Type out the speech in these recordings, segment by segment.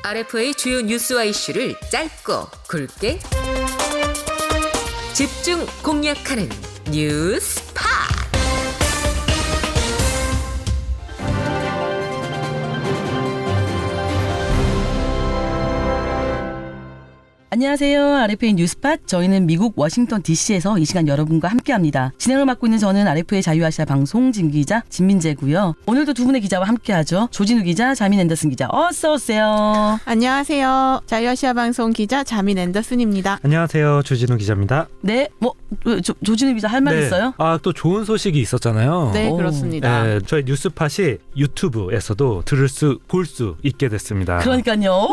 RF의 주요 뉴스와 이슈를 짧고 굵게 집중 공략하는 뉴스파. 안녕하세요. RFA 뉴스팟. 저희는 미국 워싱턴 DC에서 이 시간 여러분과 함께합니다. 진행을 맡고 있는 저는 RFA 자유아시아 방송 진기자 진민재고요. 오늘도 두 분의 기자와 함께하죠. 조진우 기자, 자민 앤더슨 기자. 어서 오세요. 안녕하세요. 자유아시아 방송 기자 자민 앤더슨입니다. 안녕하세요. 조진우 기자입니다. 네, 조진우 기자 할 말 있어요? 또 좋은 소식이 있었잖아요. 네, 그렇습니다. 네, 저희 뉴스팟이 유튜브에서도 볼 수 있게 됐습니다. 그러니까요.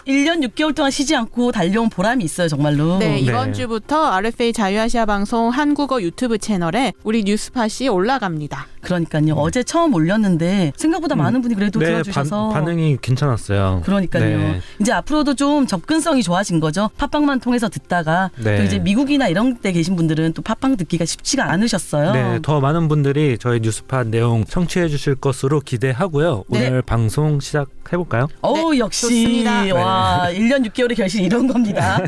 1년 6개월 동안 쉬지 않고 달려온 보람이 있어요, 정말로. 네, 이번 네. 주부터 RFA 자유아시아 방송 한국어 유튜브 채널에 우리 뉴스팟이 올라갑니다. 그러니까요. 어제 처음 올렸는데 생각보다 많은 분이 그래도 네, 들어주셔서 반응이 괜찮았어요. 그러니까요. 네. 이제 앞으로도 좀 접근성이 좋아진 거죠. 팟빵만 통해서 듣다가 네. 또 이제 미국이나 이런 데 계신 분들은 또 팟빵 듣기가 쉽지가 않으셨어요. 네, 더 많은 분들이 저희 뉴스팟 내용 청취해 주실 것으로 기대하고요. 네. 오늘 방송 시작해볼까요? 어우, 네, 역시 좋습니다. 와, 1년 6개월의 결실 이런 겁니다.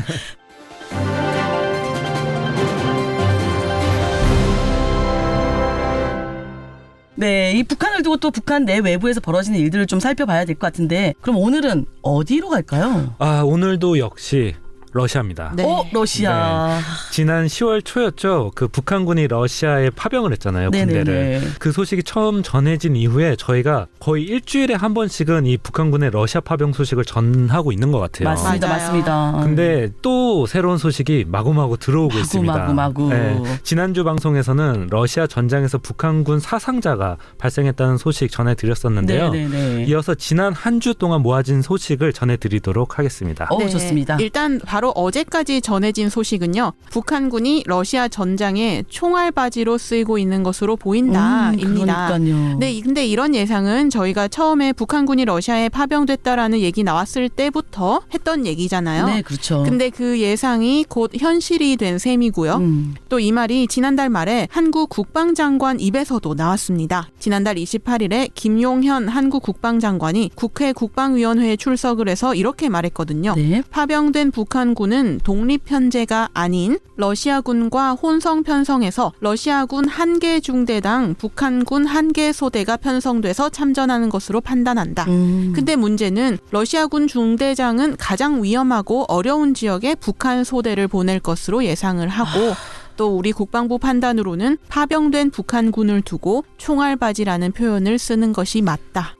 네, 이 북한을 두고 또 북한 내 외부에서 벌어지는 일들을 좀 살펴봐야 될 것 같은데, 그럼 오늘은 어디로 갈까요? 오늘도 역시 러시아입니다. 네. 러시아. 지난 10월 초였죠. 그 북한군이 러시아에 파병을 했잖아요. 군대를. 네네네. 그 소식이 처음 전해진 이후에 저희가 거의 일주일에 한 번씩은 이 북한군의 러시아 파병 소식을 전하고 있는 것 같아요. 맞습니다, 맞아요. 맞습니다. 근데 또 새로운 소식이 마구마구 들어오고 있습니다. 마구. 네, 지난주 방송에서는 러시아 전장에서 북한군 사상자가 발생했다는 소식 전해드렸었는데요. 네네네. 이어서 지난 한 주 동안 모아진 소식을 전해드리도록 하겠습니다. 좋습니다. 일단 바로 어제까지 전해진 소식은요. 북한군이 러시아 전장에 총알바지로 쓰이고 있는 것으로 보인다입니다. 그러니까요. 네, 근데 이런 예상은 저희가 처음에 북한군이 러시아에 파병됐다라는 얘기 나왔을 때부터 했던 얘기잖아요. 네, 그렇죠. 근데 그 예상이 곧 현실이 된 셈이고요. 또 이 말이 지난달 말에 한국 국방장관 입에서도 나왔습니다. 지난달 28일에 김용현 한국 국방장관이 국회 국방위원회에 출석을 해서 이렇게 말했거든요. 네. 파병된 북한군은 독립편제가 아닌 러시아군과 혼성 편성해서 러시아군 1개 중대당 북한군 1개 소대가 편성돼서 참전하는 것으로 판단한다. 근데 문제는 러시아군 중대장은 가장 위험하고 어려운 지역에 북한 소대를 보낼 것으로 예상을 하고 또 우리 국방부 판단으로는 파병된 북한군을 두고 총알바지라는 표현을 쓰는 것이 맞다.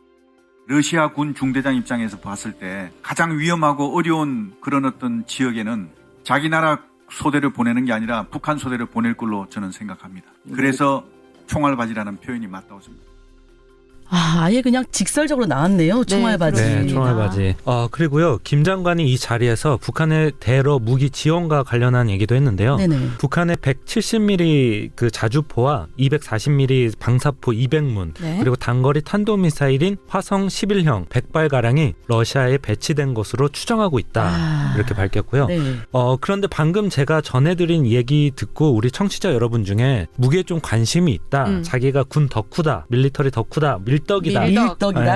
러시아군 중대장 입장에서 봤을 때 가장 위험하고 어려운 그런 어떤 지역에는 자기 나라 소대를 보내는 게 아니라 북한 소대를 보낼 걸로 저는 생각합니다. 그래서 총알바지라는 표현이 맞다고 생각합니다. 아예 그냥 직설적으로 나왔네요. 총알바지. 네, 총알바지. 그리고요, 김 장관이 이 자리에서 북한의 대러 무기 지원과 관련한 얘기도 했는데요. 네네. 북한의 170mm 그 자주포와 240mm 방사포 200문 네. 그리고 단거리 탄도미사일인 화성 11형 100발가량이 러시아에 배치된 것으로 추정하고 있다. 이렇게 밝혔고요. 네. 그런데 방금 제가 전해드린 얘기 듣고 우리 청취자 여러분 중에 무기에 좀 관심이 있다. 자기가 군 덕후다. 밀리터리 덕후다. 밀떡이다. 밀떡. 네,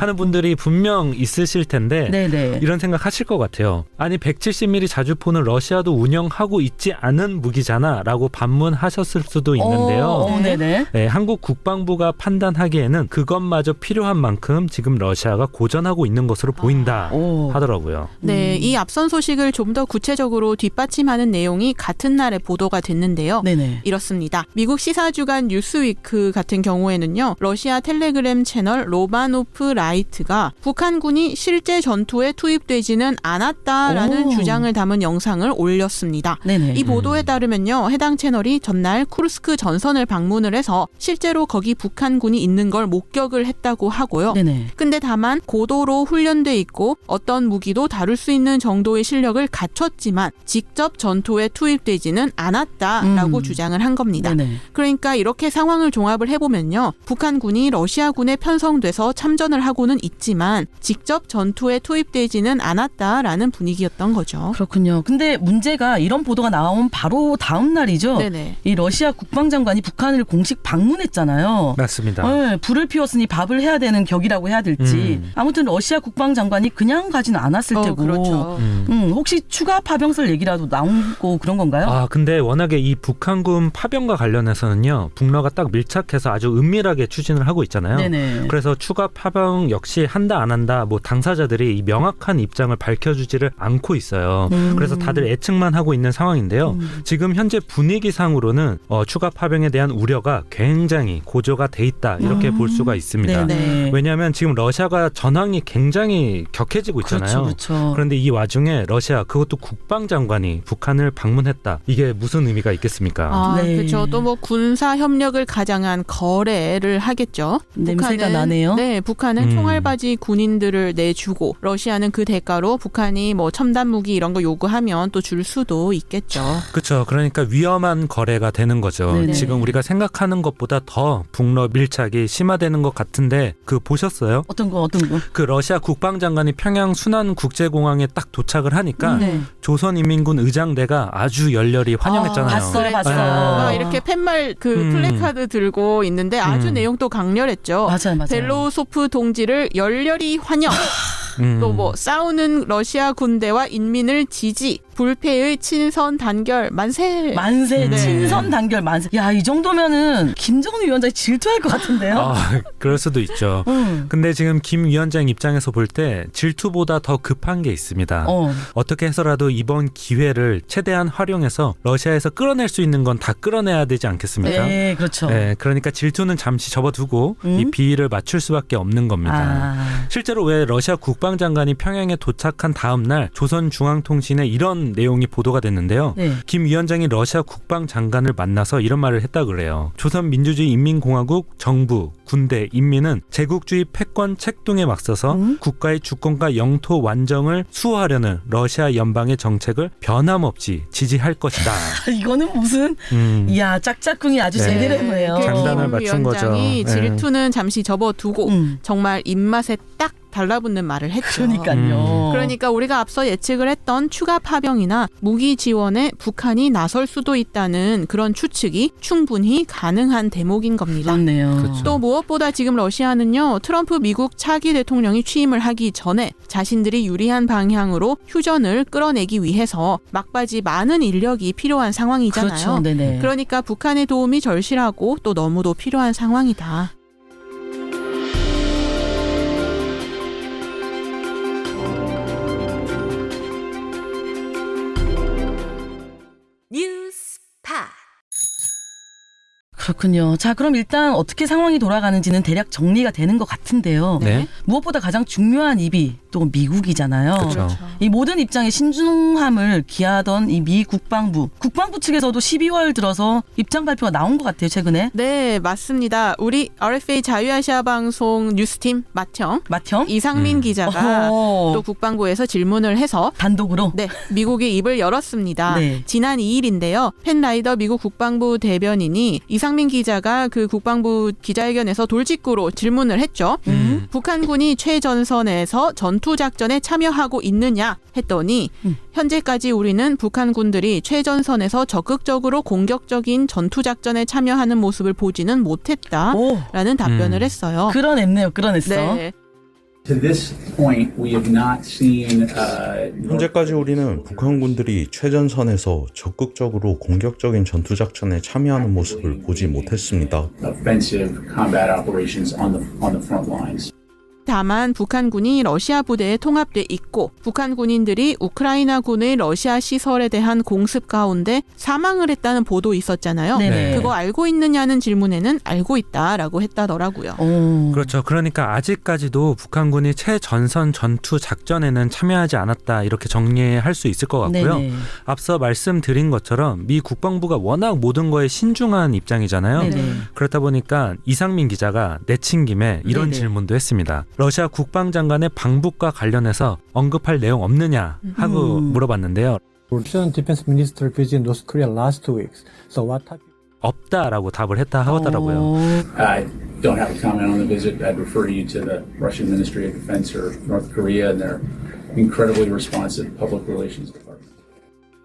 하는 분들이 분명 있으실 텐데 네네. 이런 생각 하실 것 같아요. 아니 170mm 자주포는 러시아도 운영하고 있지 않은 무기잖아 라고 반문하셨을 수도 있는데요. 네네. 네, 한국 국방부가 판단하기에는 그것마저 필요한 만큼 지금 러시아가 고전하고 있는 것으로 보인다 하더라고요. 네, 이 앞선 소식을 좀 더 구체적으로 뒷받침하는 내용이 같은 날에 보도가 됐는데요. 네네. 이렇습니다. 미국 시사주간 뉴스위크 같은 경우에는요. 러시아 텔레그램 채널 로마노프 라이트가 북한군이 실제 전투에 투입되지는 않았다라는 주장을 담은 영상을 올렸습니다. 네네. 이 보도에 따르면요. 해당 채널이 전날 쿠르스크 전선을 방문을 해서 실제로 거기 북한군이 있는 걸 목격을 했다고 하고요. 네네. 근데 다만 고도로 훈련돼 있고 어떤 무기도 다룰 수 있는 정도의 실력을 갖췄지만 직접 전투에 투입되지는 않았다라고 주장을 한 겁니다. 네네. 그러니까 이렇게 상황을 종합을 해보면요. 북한군이 러시아 러시아군에 편성돼서 참전을 하고는 있지만 직접 전투에 투입되지는 않았다라는 분위기였던 거죠. 그렇군요. 근데 문제가 이런 보도가 나온 바로 다음 날이죠. 네네. 이 러시아 국방장관이 북한을 공식 방문했잖아요. 맞습니다. 네, 불을 피웠으니 밥을 해야 되는 격이라고 해야 될지. 아무튼 러시아 국방장관이 그냥 가지는 않았을 테고. 그렇죠. 혹시 추가 파병설 얘기라도 나오고 그런 건가요? 아, 근데 워낙에 이 북한군 파병과 관련해서는요, 북러가 딱 밀착해서 아주 은밀하게 추진을 하고 있잖아요. 네네. 그래서 추가 파병 역시 한다 안 한다, 뭐 당사자들이 이 명확한 입장을 밝혀주지를 않고 있어요. 그래서 다들 예측만 하고 있는 상황인데요. 지금 현재 분위기상으로는 추가 파병에 대한 우려가 굉장히 고조가 돼 있다, 이렇게 볼 수가 있습니다. 네네. 왜냐하면 지금 러시아가 전황이 굉장히 격해지고 있잖아요. 그렇죠. 그런데 이 와중에 러시아, 그것도 국방장관이 북한을 방문했다. 이게 무슨 의미가 있겠습니까? 아, 네. 그렇죠. 또 뭐 군사 협력을 가장한 거래를 하겠죠. 냄새가 나네요. 네, 북한은 총알바지 군인들을 내주고 러시아는 그 대가로 북한이 뭐 첨단 무기 이런 거 요구하면 또 줄 수도 있겠죠. 그렇죠. 그러니까 위험한 거래가 되는 거죠. 네네. 지금 우리가 생각하는 것보다 더 북러 밀착이 심화되는 것 같은데, 그 보셨어요? 어떤 거? 그 러시아 국방장관이 평양 순안 국제공항에 딱 도착을 하니까 네. 조선인민군 의장대가 아주 열렬히 환영했잖아요. 봤어요. 막 이렇게 팻말 그 플래카드 들고 있는데 아주 내용도 강렬했죠. 맞아요. 벨로소프 동지를 열렬히 환영. 또 뭐 싸우는 러시아 군대와 인민을 지지, 불패의 친선 단결 만세. 만세, 친선 단결 만세. 야, 이 정도면은 김정은 위원장이 질투할 것 같은데요? 아, 그럴 수도 있죠. 근데 지금 김 위원장 입장에서 볼 때 질투보다 더 급한 게 있습니다. 어떻게 해서라도 이번 기회를 최대한 활용해서 러시아에서 끌어낼 수 있는 건 다 끌어내야 되지 않겠습니까? 네, 그렇죠. 네, 그러니까 질투는 잠시 접어두고 이 비위를 맞출 수밖에 없는 겁니다. 실제로 왜 러시아 국방장관이 평양에 도착한 다음 날 조선중앙통신에 이런 내용이 보도가 됐는데요. 네. 김 위원장이 러시아 국방장관을 만나서 이런 말을 했다 그래요. 조선민주주의인민공화국 정부, 군대, 인민은 제국주의 패권 책동에 맞서서 국가의 주권과 영토 완정을 수호하려는 러시아 연방의 정책을 변함없이 지지할 것이다. 이거는 무슨 이야, 짝짝꿍이 아주 제대로 한 거예요. 그 장단을 김 맞춘 거죠. 위원장이 네. 질투는 잠시 접어두고 정말 입맛에 딱 달라붙는 말을 했죠. 그러니까요. 그러니까 우리가 앞서 예측을 했던 추가 파병이나 무기 지원에 북한이 나설 수도 있다는 그런 추측이 충분히 가능한 대목인 겁니다. 맞네요. 그렇죠. 또 무엇보다 지금 러시아는요, 트럼프 미국 차기 대통령이 취임을 하기 전에 자신들이 유리한 방향으로 휴전을 끌어내기 위해서 막바지 많은 인력이 필요한 상황이잖아요. 그렇죠. 네네. 그러니까 북한의 도움이 절실하고 또 너무도 필요한 상황이다. 뉴스파. 그렇군요. 자, 그럼 일단 어떻게 상황이 돌아가는지는 대략 정리가 되는 것 같은데요. 네. 무엇보다 가장 중요한 입이 또 미국이잖아요. 그렇죠. 이 모든 입장에 신중함을 기하던 이 미 국방부 측에서도 12월 들어서 입장 발표가 나온 것 같아요, 최근에. 네, 맞습니다. 우리 RFA 자유아시아 방송 뉴스팀 맏형 맏형? 이상민 기자가 어허. 또 국방부에서 질문을 해서 단독으로. 네, 미국이 입을 열었습니다. 네. 지난 2일인데요. 펜 라이더 미국 국방부 대변인이 이상민 기자가 그 국방부 기자회견에서 돌직구로 질문을 했죠. 북한군이 최전선에서 전투작전에 참여하고 있느냐 했더니 현재까지 우리는 북한군들이 최전선에서 적극적으로 공격적인 전투작전에 참여하는 모습을 보지는 못했다라는 답변을 했어요. 끌어냈네요. 끌어냈어. 네. To this point, we have not seen 현재까지 우리는 북한군들이 최전선에서 적극적으로 공격적인 전투작전에 참여하는 모습을 보지 못했습니다. offensive combat operations on the front lines. 다만 북한군이 러시아 부대에 통합돼 있고 북한 군인들이 우크라이나군의 러시아 시설에 대한 공습 가운데 사망을 했다는 보도 있었잖아요. 네네. 그거 알고 있느냐는 질문에는 알고 있다라고 했다더라고요. 그렇죠. 그러니까 아직까지도 북한군이 최전선 전투 작전에는 참여하지 않았다, 이렇게 정리할 수 있을 것 같고요. 네네. 앞서 말씀드린 것처럼 미 국방부가 워낙 모든 거에 신중한 입장이잖아요. 네네. 그렇다 보니까 이상민 기자가 내친 김에 이런 네네. 질문도 했습니다. 러시아 국방장관의 방북과 관련해서 언급할 내용 없느냐 하고 물어봤는데요. Russian defense minister visited North Korea last 2 weeks. So what type? 없다라고 답을 했다 하더라고요. don't have a comment on the visit. I'd refer you to the Russian Ministry of Defense or North Korea and their incredibly responsive public relations department.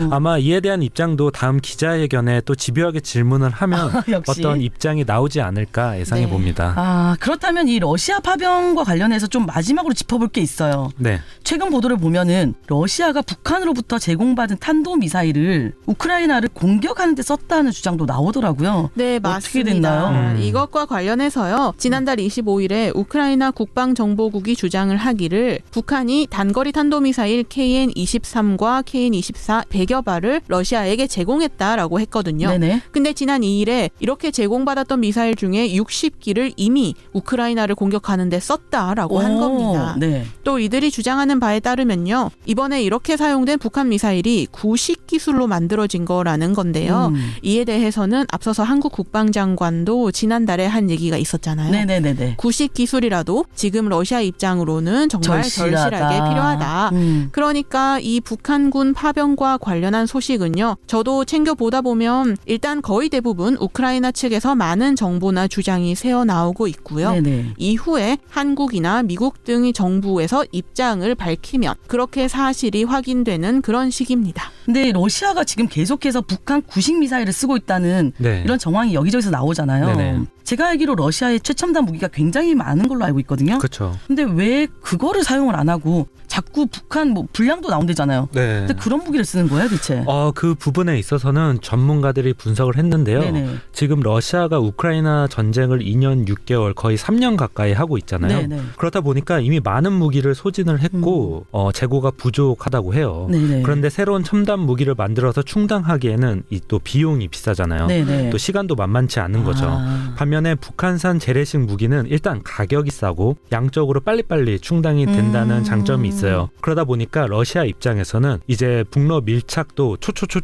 아마 이에 대한 입장도 다음 기자회견에 또 집요하게 질문을 하면 역시. 어떤 입장이 나오지 않을까 예상해 네. 봅니다. 아, 그렇다면 이 러시아 파병과 관련해서 좀 마지막으로 짚어볼 게 있어요. 네. 최근 보도를 보면은 러시아가 북한으로부터 제공받은 탄도미사일을 우크라이나를 공격하는 데 썼다는 주장도 나오더라고요. 네, 어떻게 맞습니다. 됐나요? 이것과 관련해서요. 지난달 25일에 우크라이나 국방정보국이 주장을 하기를 북한이 단거리 탄도미사일 KN-23과 KN-24 100여 발을 러시아에게 제공했다라고 했거든요. 네네. 근데 지난 2일에 이렇게 제공받았던 미사일 중에 60기를 이미 우크라이나를 공격하는 데 썼다라고 한 오, 겁니다. 네. 또 이들이 주장하는 바에 따르면요. 이번에 이렇게 사용된 북한 미사일이 구식 기술로 만들어진 거라는 건데요. 이에 대해서는 앞서서 한국 국방장관도 지난달에 한 얘기가 있었잖아요. 네네네네. 구식 기술이라도 지금 러시아 입장으로는 정말 절실하게 필요하다. 그러니까 이 북한군 파병과 관련한 소식은요. 저도 챙겨보다 보면 일단 거의 대부분 우크라이나 측에서 많은 정보나 주장이 새어나오고 있고요. 네네. 이후에 한국이나 미국 등의 정부에서 입장을 밝히면 그렇게 사실이 확인되는 그런 시기입니다. 근데 러시아가 지금 계속해서 북한 구식 미사일을 쓰고 있다는 네. 이런 정황이 여기저기서 나오잖아요. 네네. 제가 알기로 러시아의 최첨단 무기가 굉장히 많은 걸로 알고 있거든요. 그렇죠. 근데 왜 그거를 사용을 안 하고 자꾸 북한 뭐 불량도 나온대잖아요. 네. 근데 그런 무기를 쓰는 거예요, 대체? 그 부분에 있어서는 전문가들이 분석을 했는데요. 네네. 지금 러시아가 우크라이나 전쟁을 2년 6개월 거의 3년 가까이 하고 있잖아요. 네네. 그러다 보니까 이미 많은 무기를 소진을 했고 재고가 부족하다고 해요. 네네. 그런데 새로운 첨단 무기를 만들어서 충당하기에는 이 또 비용이 비싸잖아요. 네네. 또 시간도 만만치 않은 거죠. 아. 반면에 북한산 재래식 무기는 일단 가격이 싸고 양적으로 빨리빨리 충당이 된다는 장점이 있어요. 그러다 보니까 러시아 입장에서는 이제 북러 밀착도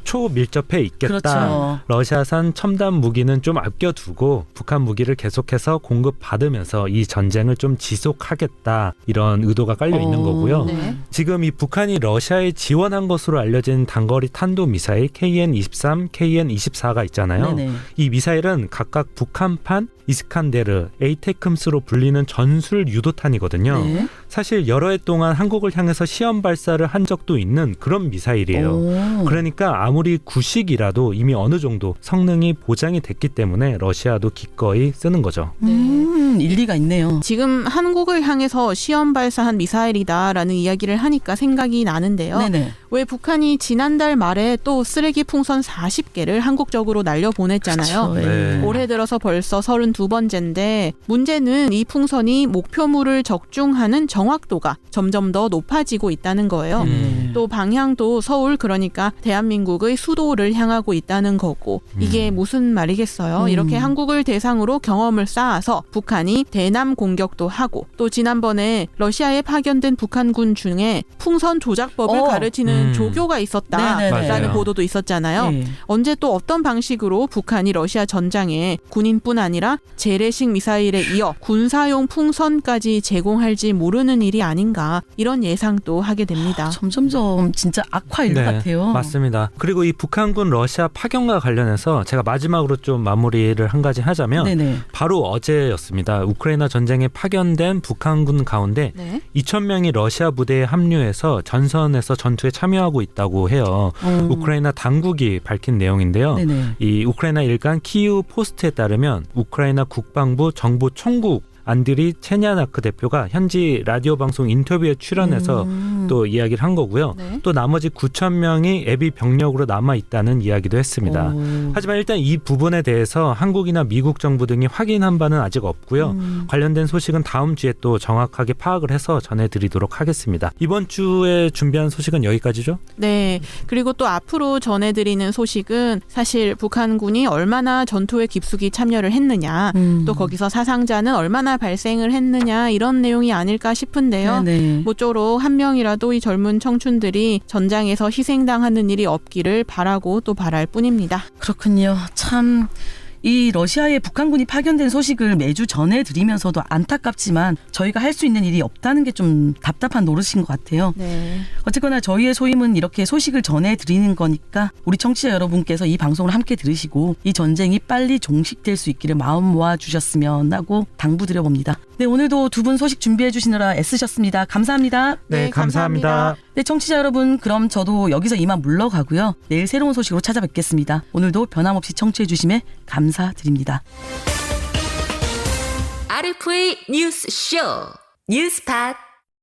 초 밀접해 있겠다. 그렇죠. 러시아산 첨단 무기는 좀 아껴두고 북한 무기를 계속해서 공급받으면서 이 전쟁을 좀 지속하겠다. 이런 의도가 깔려 있는 거고요. 네. 지금 이 북한이 러시아에 지원한 것으로 알려진 단거리 탄도미사일 KN-23, KN-24가 있잖아요. 네네. 이 미사일은 각각 북한판 이스칸데르, 에이테크스로 불리는 전술 유도탄이거든요. 네. 사실 여러 해 동안 한국을 향해서 시험 발사를 한 적도 있는 그런 미사일이에요. 오. 그러니까 아무리 구식이라도 이미 어느 정도 성능이 보장이 됐기 때문에 러시아도 기꺼이 쓰는 거죠. 일리가 있네요. 지금 한국을 향해서 시험 발사한 미사일이다라는 이야기를 하니까 생각이 나는데요. 네네. 왜 북한이 지난달 말에 또 쓰레기 풍선 40개를 한국적으로 날려보냈잖아요. 그렇죠. 네. 올해 들어서 벌써 32번째인데 문제는 이 풍선이 목표물을 적중하는 정확도가 점점 더 높아지고 있다는 거예요. 또 방향도 서울 그러니까 대한민국의 수도를 향하고 있다는 거고 이게 무슨 말이겠어요. 이렇게 한국을 대상으로 경험을 쌓아서 북한이 대남 공격도 하고 또 지난번에 러시아에 파견된 북한군 중에 풍선 조작법을 가르치는 조교가 있었다라는 맞아요. 보도도 있었잖아요. 네. 언제 또 어떤 방식으로 북한이 러시아 전장에 군인뿐 아니라 재래식 미사일에 이어 군사용 풍선까지 제공할지 모르는 일이 아닌가 이런 예상도 하게 됩니다. 점점점 진짜 악화일 것 같아요. 맞습니다. 그리고 이 북한군 러시아 파견과 관련해서 제가 마지막으로 좀 마무리를 한 가지 하자면 네네. 바로 어제였습니다. 우크라이나 전쟁에 파견된 북한군 가운데 네. 2,000명이 러시아 부대에 합류해서 전선에서 전투에 참여하고 있다고 해요. 우크라이나 당국이 밝힌 내용인데요. 네네. 이 우크라이나 일간 키이우 포스트에 따르면 우크라이나 국방부 정부 총국 안드리 체냐나크 대표가 현지 라디오 방송 인터뷰에 출연해서 또 이야기를 한 거고요. 네. 또 나머지 9,000명이 예비 병력으로 남아 있다는 이야기도 했습니다. 하지만 일단 이 부분에 대해서 한국이나 미국 정부 등이 확인한 바는 아직 없고요. 관련된 소식은 다음 주에 또 정확하게 파악을 해서 전해드리도록 하겠습니다. 이번 주에 준비한 소식은 여기까지죠? 네. 그리고 또 앞으로 전해드리는 소식은 사실 북한군이 얼마나 전투에 깊숙이 참여를 했느냐 또 거기서 사상자는 얼마나 발생을 했느냐 이런 내용이 아닐까 싶은데요. 네네. 모쪼록 한 명이라도 이 젊은 청춘들이 전장에서 희생당하는 일이 없기를 바라고 또 바랄 뿐입니다. 그렇군요. 참 이 러시아에 북한군이 파견된 소식을 매주 전해드리면서도 안타깝지만 저희가 할 수 있는 일이 없다는 게 좀 답답한 노릇인 것 같아요. 네. 어쨌거나 저희의 소임은 이렇게 소식을 전해드리는 거니까 우리 청취자 여러분께서 이 방송을 함께 들으시고 이 전쟁이 빨리 종식될 수 있기를 마음 모아주셨으면 하고 당부드려봅니다. 네, 오늘도 두 분 소식 준비해 주시느라 애쓰셨습니다. 감사합니다. 네, 감사합니다. 네, 청취자 여러분, 그럼 저도 여기서 이만 물러가고요. 내일 새로운 소식으로 찾아뵙겠습니다. 오늘도 변함없이 청취해 주심에 감사드립니다. RFA 뉴스 쇼 뉴스팟